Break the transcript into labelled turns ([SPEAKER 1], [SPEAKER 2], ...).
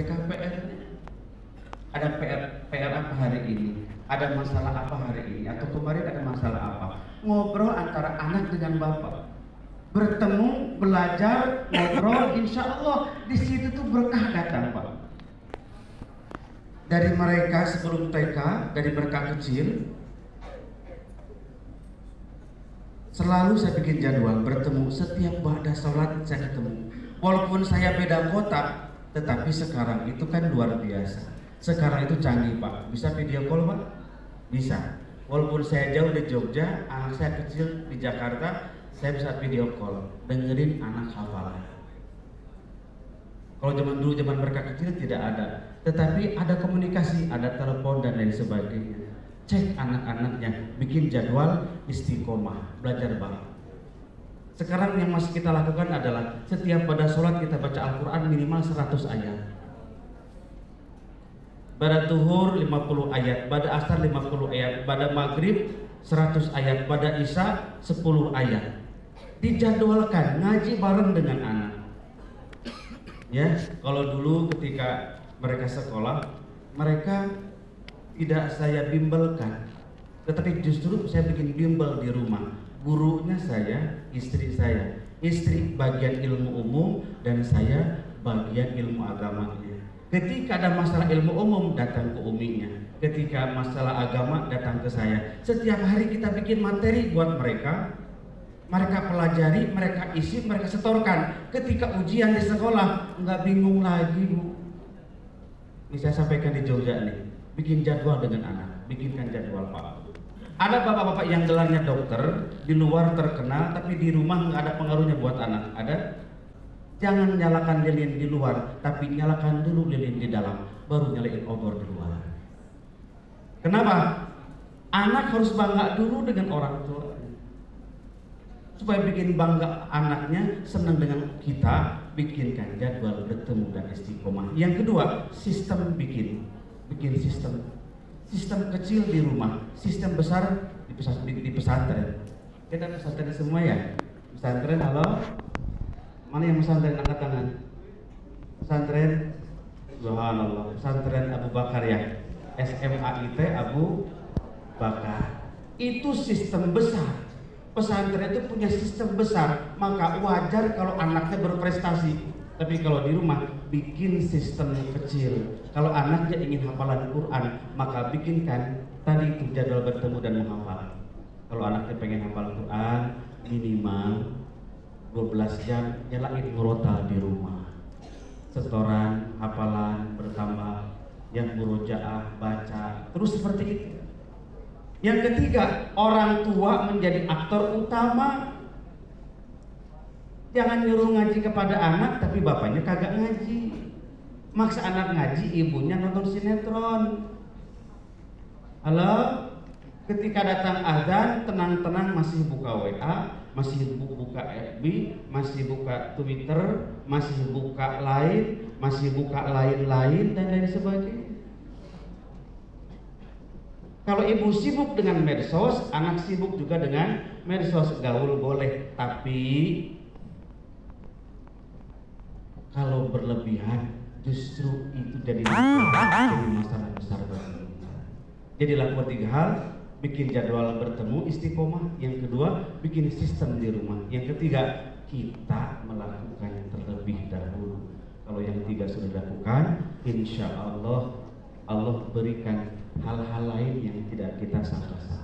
[SPEAKER 1] TK PR. Ada PR apa hari ini? Ada masalah apa hari ini? Atau kemarin ada masalah apa? Ngobrol antara anak dengan bapak. Bertemu, belajar, ngobrol, insya Allah di situ tuh berkah datang, Pak. Dari mereka sebelum TK, dari berkah kecil, selalu saya bikin jadwal bertemu. Setiap ba'da sholat saya ketemu. Walaupun saya beda kota, tetapi sekarang itu kan luar biasa. Sekarang itu canggih, Pak. Bisa video call, Pak? Bisa. Walaupun saya jauh di Jogja, anak saya kecil di Jakarta, saya bisa video call, dengerin anak hafalan. Kalau zaman dulu, zaman mereka kecil tidak ada. Tetapi ada komunikasi, ada telepon dan lain sebagainya. Cek anak-anaknya, bikin jadwal istiqomah, belajar bareng. Sekarang yang masih kita lakukan adalah setiap pada sholat kita baca Al-Quran minimal 100 ayat. Pada zuhur 50 ayat, pada asar 50 ayat, pada maghrib 100 ayat, pada isya 10 ayat. Dijadwalkan ngaji bareng dengan anak. Ya, kalau dulu ketika mereka sekolah, mereka tidak saya bimbelkan, tetapi justru saya bikin bimbel di rumah. Gurunya saya, istri saya. Istri bagian ilmu umum dan saya bagian ilmu agamanya. Ketika ada masalah ilmu umum, datang ke uminya. Ketika masalah agama, datang ke saya. Setiap hari kita bikin materi buat mereka. Mereka pelajari, mereka isi, mereka setorkan. Ketika ujian di sekolah, nggak bingung lagi, Bu. Ini saya sampaikan di Jogja nih. Bikin jadwal dengan anak. Bikinkan jadwal, Pak. Ada bapak-bapak yang gelarnya dokter, di luar terkenal, tapi di rumah nggak ada pengaruhnya buat anak. Ada? Jangan nyalakan lilin di luar, tapi nyalakan dulu lilin di dalam, baru nyalain obor di luar. Kenapa? Anak harus bangga dulu dengan orang tua. Supaya bikin bangga anaknya, senang dengan kita, bikinkan jadwal bertemu dan istiqomah. Yang kedua, sistem bikin sistem kecil di rumah, sistem besar di pesantren. Kita pesantren semua ya? Pesantren, halo? Mana yang pesantren, angkat tangan? Pesantren, subhanallah, pesantren Abu Bakar ya? SMAIT Abu Bakar. Itu sistem besar. Pesantren itu punya sistem besar, maka wajar kalau anaknya berprestasi. Tapi kalau di rumah bikin sistem kecil. Kalau anaknya ingin hafalan Quran, maka bikinkan tadi itu jadwal bertemu dan menghafal. Kalau anaknya pengen hafal Quran, minimal 12 jam nyalain murotal di rumah. Setoran, hafalan bertambah, yang murojaah, baca, terus seperti itu. Yang ketiga, orang tua menjadi aktor utama. Jangan nyuruh ngaji kepada anak, tapi bapaknya kagak ngaji. Maksa anak ngaji, ibunya nonton sinetron. Halo? Ketika datang azan, tenang-tenang masih buka WA, masih buka FB, masih buka Twitter, masih buka Line, masih buka lain-lain dan lain sebagainya. Kalau ibu sibuk dengan medsos, anak sibuk juga dengan medsos. Gaul boleh, tapi kalau berlebihan justru itu jadi masalah besar bagi kita. Jadi lakukan 3 hal: bikin jadwal bertemu istiqomah, yang kedua bikin sistem di rumah, yang ketiga kita melakukan terlebih dahulu. Kalau yang 3 sudah dilakukan, insya Allah Allah berikan hal-hal lain yang tidak kita sangka-sangka.